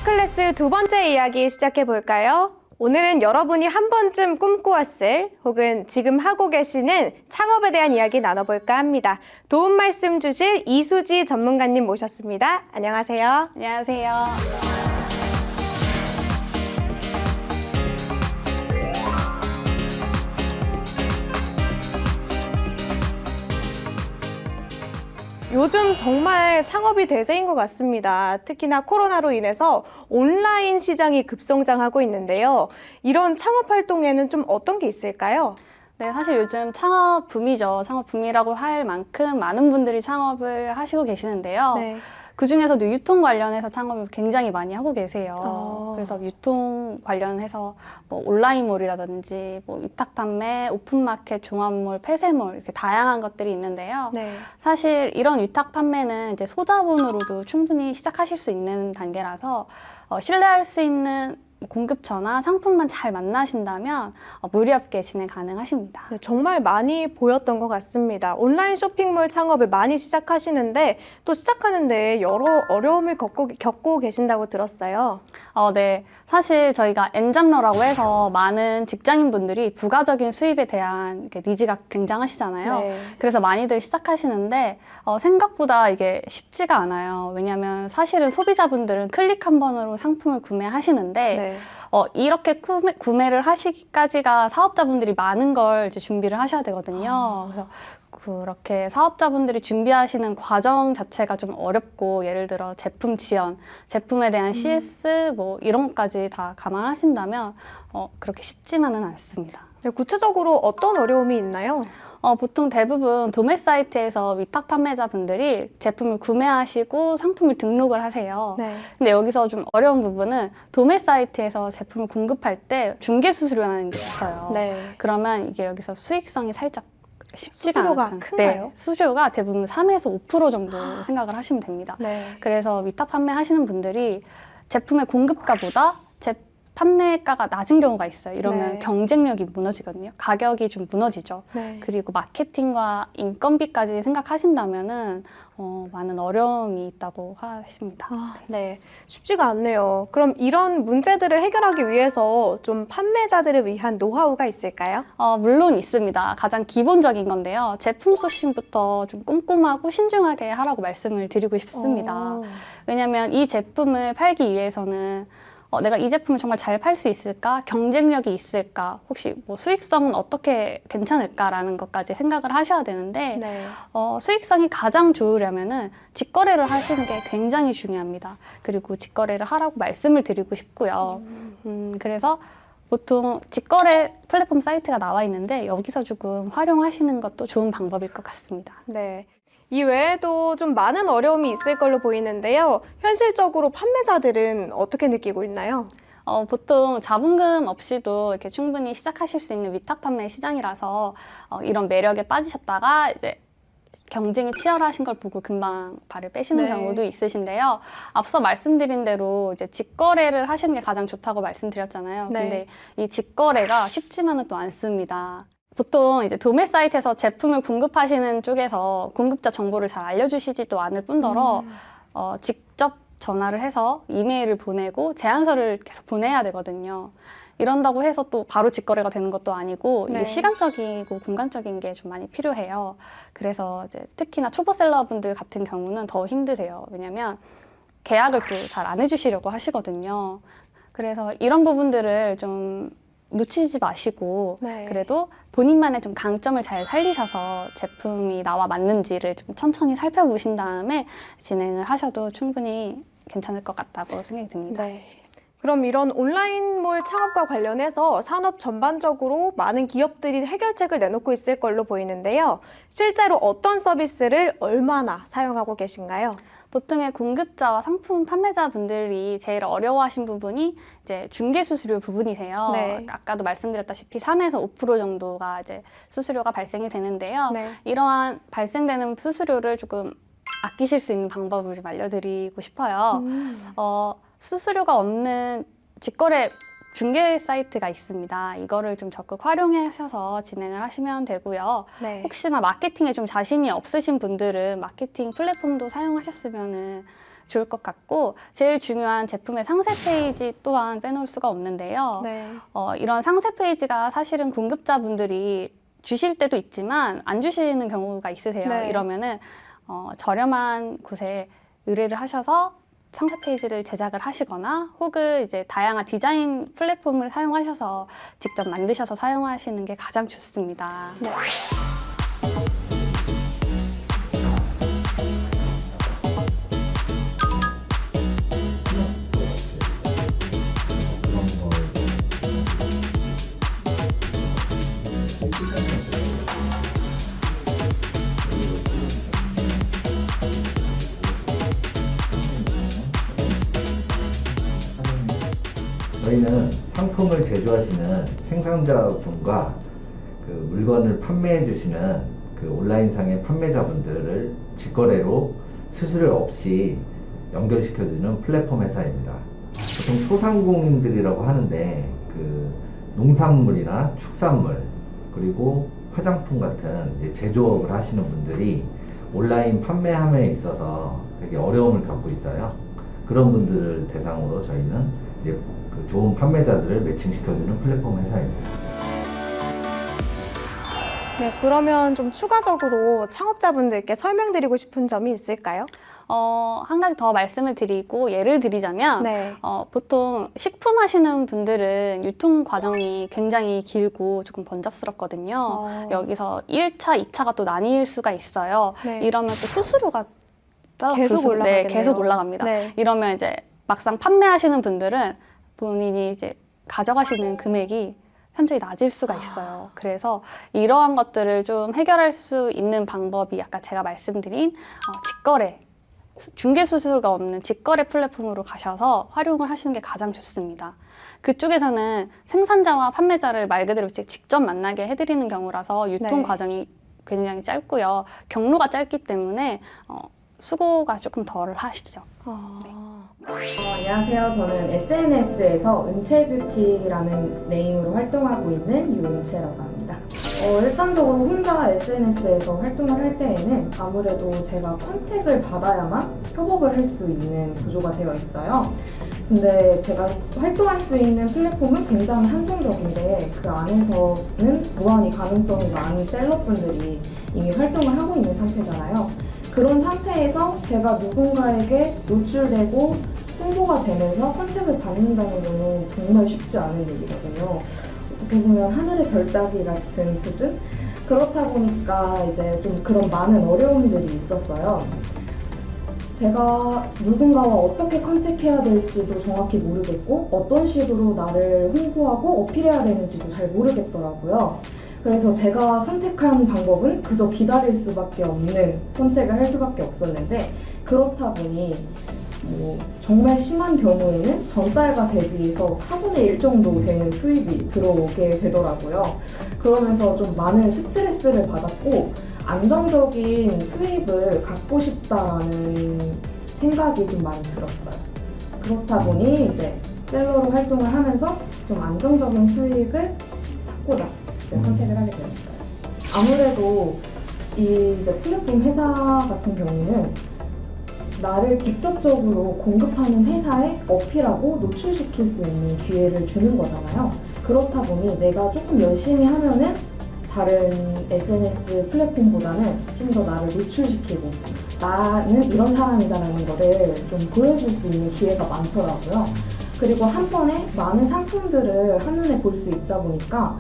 탑클래스 두 번째 이야기 시작해 볼까요? 오늘은 여러분이 한 번쯤 꿈꾸었을 혹은 지금 하고 계시는 창업에 대한 이야기 나눠볼까 합니다. 도움 말씀 주실 이수지 전문가님 모셨습니다. 안녕하세요. 안녕하세요. 요즘 정말 창업이 대세인 것 같습니다. 특히나 코로나로 인해서 온라인 시장이 급성장하고 있는데요. 이런 창업 활동에는 좀 어떤 게 있을까요? 네, 사실 요즘 창업 붐이죠. 창업 붐이라고 할 만큼 많은 분들이 창업을 하시고 계시는데요. 네. 그중에서도 유통 관련해서 창업을 굉장히 많이 하고 계세요. 그래서 유통 관련해서 뭐 온라인몰이라든지 뭐 위탁 판매, 오픈마켓, 종합몰, 폐쇄몰 이렇게 다양한 것들이 있는데요. 네. 사실 이런 위탁 판매는 이제 소자본으로도 충분히 시작하실 수 있는 단계라서 신뢰할 수 있는 공급처나 상품만 잘 만나신다면 무리 없게 진행 가능하십니다. 네, 정말 많이 보였던 것 같습니다. 온라인 쇼핑몰 창업을 많이 시작하시는데 또 시작하는데 여러 어려움을 겪고 계신다고 들었어요. 네. 사실 저희가 N잡러라고 해서 많은 직장인분들이 부가적인 수입에 대한 니즈가 굉장하시잖아요. 네. 그래서 많이들 시작하시는데 생각보다 이게 쉽지가 않아요. 왜냐하면 사실은 소비자분들은 클릭 한 번으로 상품을 구매하시는데 네. 이렇게 구매를 하시기까지가 사업자분들이 많은 걸 이제 준비를 하셔야 되거든요. 그래서 그렇게 사업자분들이 준비하시는 과정 자체가 좀 어렵고, 예를 들어 제품 지원, 제품에 대한 CS 뭐 이런 것까지 다 감안하신다면 그렇게 쉽지만은 않습니다. 네, 구체적으로 어떤 어려움이 있나요? 보통 대부분 도매 사이트에서 위탁 판매자분들이 제품을 구매하시고 상품을 등록을 하세요. 네. 근데 여기서 좀 어려운 부분은 도매 사이트에서 제품을 공급할 때 중개 수수료라는 게 있어요. 네. 그러면 이게 여기서 수익성이 살짝 쉽지가 수수료가 않아요. 큰가요? 네, 수수료가 대부분 3에서 5% 정도 생각을 하시면 됩니다. 네. 그래서 위탁 판매하시는 분들이 제품의 공급가보다 판매가가 낮은 경우가 있어요. 이러면 네. 경쟁력이 무너지거든요. 가격이 좀 무너지죠. 네. 그리고 마케팅과 인건비까지 생각하신다면은 많은 어려움이 있다고 하십니다. 네, 쉽지가 않네요. 그럼 이런 문제들을 해결하기 위해서 좀 판매자들을 위한 노하우가 있을까요? 물론 있습니다. 가장 기본적인 건데요. 제품 소싱부터 좀 꼼꼼하고 신중하게 하라고 말씀을 드리고 싶습니다. 왜냐하면 이 제품을 팔기 위해서는 내가 이 제품을 정말 잘 팔 수 있을까? 경쟁력이 있을까? 혹시 뭐 수익성은 어떻게 괜찮을까라는 것까지 생각을 하셔야 되는데 네. 수익성이 가장 좋으려면은 직거래를 하시는 게 굉장히 중요합니다. 그리고 직거래를 하라고 말씀을 드리고 싶고요. 그래서 보통 직거래 플랫폼 사이트가 나와 있는데 여기서 조금 활용하시는 것도 좋은 방법일 것 같습니다. 네. 이 외에도 좀 많은 어려움이 있을 걸로 보이는데요. 현실적으로 판매자들은 어떻게 느끼고 있나요? 보통 자본금 없이도 이렇게 충분히 시작하실 수 있는 위탁 판매 시장이라서 이런 매력에 빠지셨다가 이제 경쟁이 치열하신 걸 보고 금방 발을 빼시는 네. 경우도 있으신데요. 앞서 말씀드린 대로 이제 직거래를 하시는 게 가장 좋다고 말씀드렸잖아요. 네. 근데 이 직거래가 쉽지만은 또 않습니다. 보통 이제 도매 사이트에서 제품을 공급하시는 쪽에서 공급자 정보를 잘 알려주시지도 않을 뿐더러 직접 전화를 해서 이메일을 보내고 제안서를 계속 보내야 되거든요. 이런다고 해서 또 바로 직거래가 되는 것도 아니고 네. 이게 시간적이고 공간적인 게 좀 많이 필요해요. 그래서 이제 특히나 초보셀러분들 같은 경우는 더 힘드세요. 왜냐면 계약을 또 잘 안 해주시려고 하시거든요. 그래서 이런 부분들을 좀 놓치지 마시고 네. 그래도 본인만의 좀 강점을 잘 살리셔서 제품이 나와 맞는지를 좀 천천히 살펴보신 다음에 진행을 하셔도 충분히 괜찮을 것 같다고 생각이 듭니다. 네. 그럼 이런 온라인몰 창업과 관련해서 산업 전반적으로 많은 기업들이 해결책을 내놓고 있을 걸로 보이는데요. 실제로 어떤 서비스를 얼마나 사용하고 계신가요? 보통의 공급자와 상품 판매자분들이 제일 어려워하신 부분이 이제 중개 수수료 부분이세요. 네. 아까도 말씀드렸다시피 3에서 5% 정도가 이제 수수료가 발생이 되는데요. 네. 이러한 발생되는 수수료를 조금 아끼실 수 있는 방법을 좀 알려드리고 싶어요. 수수료가 없는 직거래 중개 사이트가 있습니다. 이거를 좀 적극 활용하셔서 진행을 하시면 되고요. 네. 혹시나 마케팅에 좀 자신이 없으신 분들은 마케팅 플랫폼도 사용하셨으면 좋을 것 같고 제일 중요한 제품의 상세 페이지 또한 빼놓을 수가 없는데요. 네. 이런 상세 페이지가 사실은 공급자분들이 주실 때도 있지만 안 주시는 경우가 있으세요. 네. 이러면은 저렴한 곳에 의뢰를 하셔서 상세 페이지를 제작을 하시거나 혹은 이제 다양한 디자인 플랫폼을 사용하셔서 직접 만드셔서 사용하시는 게 가장 좋습니다. 네. 저희는 상품을 제조하시는 생산자분과 그 물건을 판매해 주시는 그 온라인상의 판매자분들을 직거래로 수수료 없이 연결시켜주는 플랫폼 회사입니다. 보통 소상공인들이라고 하는데 그 농산물이나 축산물 그리고 화장품 같은 이제 제조업을 하시는 분들이 온라인 판매함에 있어서 되게 어려움을 겪고 있어요. 그런 분들을 대상으로 저희는 이제 그 좋은 판매자들을 매칭시켜주는 플랫폼 회사입니다. 네, 그러면 좀 추가적으로 창업자분들께 설명드리고 싶은 점이 있을까요? 한 가지 더 말씀을 드리고 예를 드리자면 네. 보통 식품 하시는 분들은 유통 과정이 굉장히 길고 조금 번잡스럽거든요. 여기서 1차, 2차가 또 나뉠 수가 있어요. 네. 이러면 또 수수료가 계속 올라가겠네요. 네, 계속 올라갑니다. 네. 이러면 이제 막상 판매하시는 분들은 본인이 이제 가져가시는 금액이 현저히 낮을 수가 있어요. 그래서 이러한 것들을 좀 해결할 수 있는 방법이 아까 제가 말씀드린 직거래, 중개 수수료가 없는 직거래 플랫폼으로 가셔서 활용을 하시는 게 가장 좋습니다. 그쪽에서는 생산자와 판매자를 말 그대로 직접 만나게 해드리는 경우라서 유통 네. 과정이 굉장히 짧고요. 경로가 짧기 때문에 수고가 조금 덜 하시죠. 안녕하세요. 저는 SNS에서 은채뷰티라는 네임으로 활동하고 있는 유은채라고 합니다. 일반적으로 혼자 SNS에서 활동을 할 때에는 아무래도 제가 컨택을 받아야만 협업을 할 수 있는 구조가 되어 있어요. 근데 제가 활동할 수 있는 플랫폼은 굉장히 한정적인데 그 안에서는 무한히 가능성이 많은 셀럽분들이 이미 활동을 하고 있는 상태잖아요. 그런 상태에서 제가 누군가에게 노출되고 홍보가 되면서 컨택을 받는다는 거는 정말 쉽지 않은 일이거든요. 어떻게 보면 하늘의 별 따기 같은 수준? 그렇다 보니까 이제 좀 그런 많은 어려움들이 있었어요. 제가 누군가와 어떻게 컨택해야 될지도 정확히 모르겠고 어떤 식으로 나를 홍보하고 어필해야 되는지도 잘 모르겠더라고요. 그래서 제가 선택한 방법은 그저 기다릴 수밖에 없는 선택을 할 수밖에 없었는데 그렇다 보니 정말 심한 경우에는 전달과 대비해서 4분의 1 정도 되는 수입이 들어오게 되더라고요. 그러면서 좀 많은 스트레스를 받았고 안정적인 수입을 갖고 싶다라는 생각이 좀 많이 들었어요. 그렇다 보니 이제 셀러로 활동을 하면서 좀 안정적인 수익을 찾고자 선택을 하게 되었어요. 아무래도 이 이제 플랫폼 회사 같은 경우는 나를 직접적으로 공급하는 회사에 어필하고 노출시킬 수 있는 기회를 주는 거잖아요. 그렇다 보니 내가 조금 열심히 하면은 다른 SNS 플랫폼보다는 좀 더 나를 노출시키고 나는 이런 사람이다라는 거를 좀 보여줄 수 있는 기회가 많더라고요. 그리고 한 번에 많은 상품들을 한눈에 볼 수 있다 보니까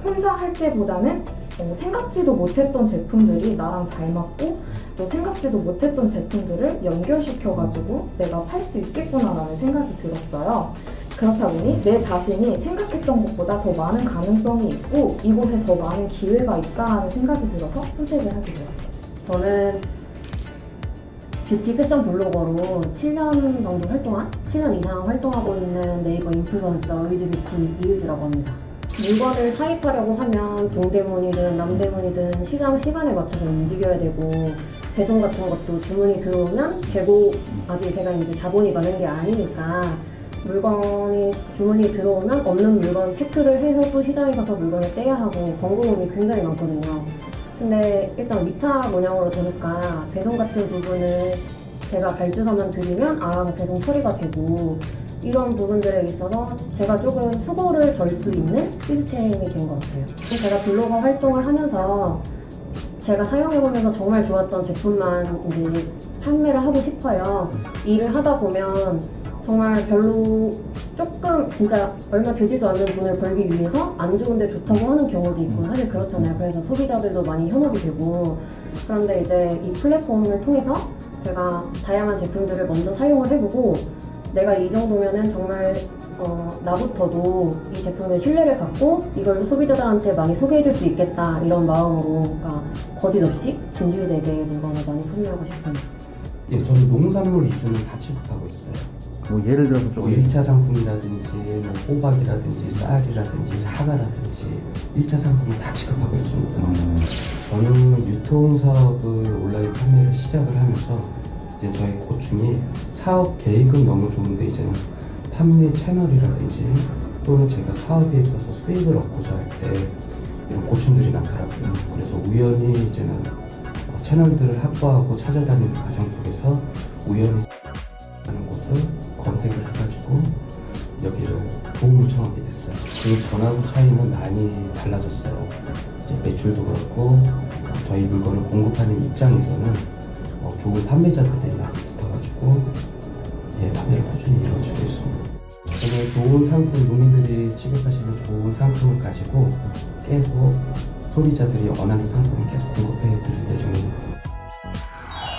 혼자 할 때보다는 생각지도 못했던 제품들이 나랑 잘 맞고 또 생각지도 못했던 제품들을 연결시켜가지고 내가 팔 수 있겠구나라는 생각이 들었어요. 그렇다 보니 내 자신이 생각했던 것보다 더 많은 가능성이 있고 이곳에 더 많은 기회가 있다는 생각이 들어서 선택을 하게 되었어요. 저는 뷰티 패션 블로거로 7년 정도 7년 이상 활동하고 있는 네이버 인플루언서 의즈뷰티 이유지라고 합니다. 물건을 사입하려고 하면 동대문이든 남대문이든 시장 시간에 맞춰서 움직여야 되고 배송 같은 것도 주문이 들어오면 아직 제가 이제 자본이 많은 게 아니니까 주문이 들어오면 없는 물건 체크를 해서 또 시장에 가서 물건을 떼야 하고 번거로움이 굉장히 많거든요. 근데 일단 위탁 운영으로 되니까 배송 같은 부분을 제가 발주서만 드리면 알아서 배송 처리가 되고 이런 부분들에 있어서 제가 조금 수고를 덜 수 있는 시스템이 된 것 같아요. 제가 블로거 활동을 하면서 제가 사용해보면서 정말 좋았던 제품만 이제 판매를 하고 싶어요. 일을 하다 보면 정말 별로 조금 진짜 얼마 되지도 않는 돈을 벌기 위해서 안 좋은데 좋다고 하는 경우도 있고 사실 그렇잖아요. 그래서 소비자들도 많이 현혹이 되고 그런데 이제 이 플랫폼을 통해서 제가 다양한 제품들을 먼저 사용을 해보고 내가 이 정도면은 정말 나부터도 이 제품에 신뢰를 갖고 이걸 소비자들한테 많이 소개해줄 수 있겠다 이런 마음으로 그러니까 거짓 없이 진실되게 물건을 많이 판매하고 싶습니다. 예, 저는 농산물 위주는 다 취급하고 있어요. 뭐 예를 들어서 뭐 1차 상품이라든지 뭐 호박이라든지 쌀이라든지 사과라든지 1차 상품을 다 취급하고 있습니다. 저는 유통사업을 온라인 판매를 시작을 하면서 이제 저희 고충이 사업 계획은 너무 좋은데 이제는 판매 채널이라든지 또는 제가 사업에 있어서 수익을 얻고자 할 때 이런 고충들이 많더라고요. 그래서 우연히 이제는 채널들을 확보하고 찾아다니는 과정 속에서 우연히 하는 곳을 검색을 해가지고 여기를 도움을 청하게 됐어요. 그 전하고 차이는 많이 달라졌어요. 이제 매출도 그렇고 저희 물건을 공급하는 입장에서는 좋은 판매자들이 많이 붙어가지고 판매를 꾸준히 이루어지고 있습니다. 저는 좋은 상품, 농민들이 취급하시는 좋은 상품을 가지고 계속 소비자들이 원하는 상품을 계속 공급해 드릴 예정입니다.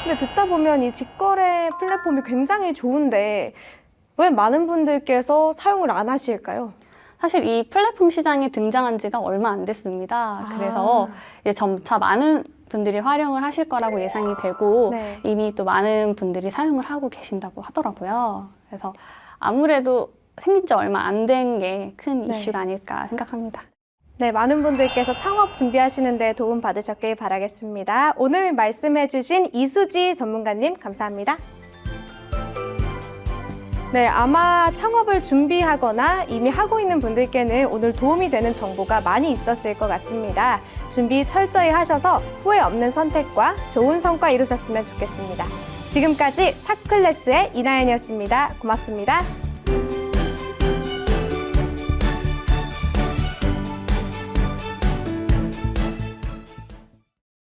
근데 듣다 보면 이 직거래 플랫폼이 굉장히 좋은데 왜 많은 분들께서 사용을 안 하실까요? 사실 이 플랫폼 시장이 등장한 지가 얼마 안 됐습니다. 그래서 이제 점차 많은 분들이 활용을 하실 거라고 예상이 되고 네. 이미 또 많은 분들이 사용을 하고 계신다고 하더라고요. 그래서 아무래도 생긴 지 얼마 안 된 게 큰 네. 이슈가 아닐까 생각합니다. 네, 많은 분들께서 창업 준비하시는 데 도움 받으셨길 바라겠습니다. 오늘 말씀해주신 이수지 전문가님 감사합니다. 네, 아마 창업을 준비하거나 이미 하고 있는 분들께는 오늘 도움이 되는 정보가 많이 있었을 것 같습니다. 준비 철저히 하셔서 후회 없는 선택과 좋은 성과 이루셨으면 좋겠습니다. 지금까지 탑클래스의 이나연이었습니다. 고맙습니다.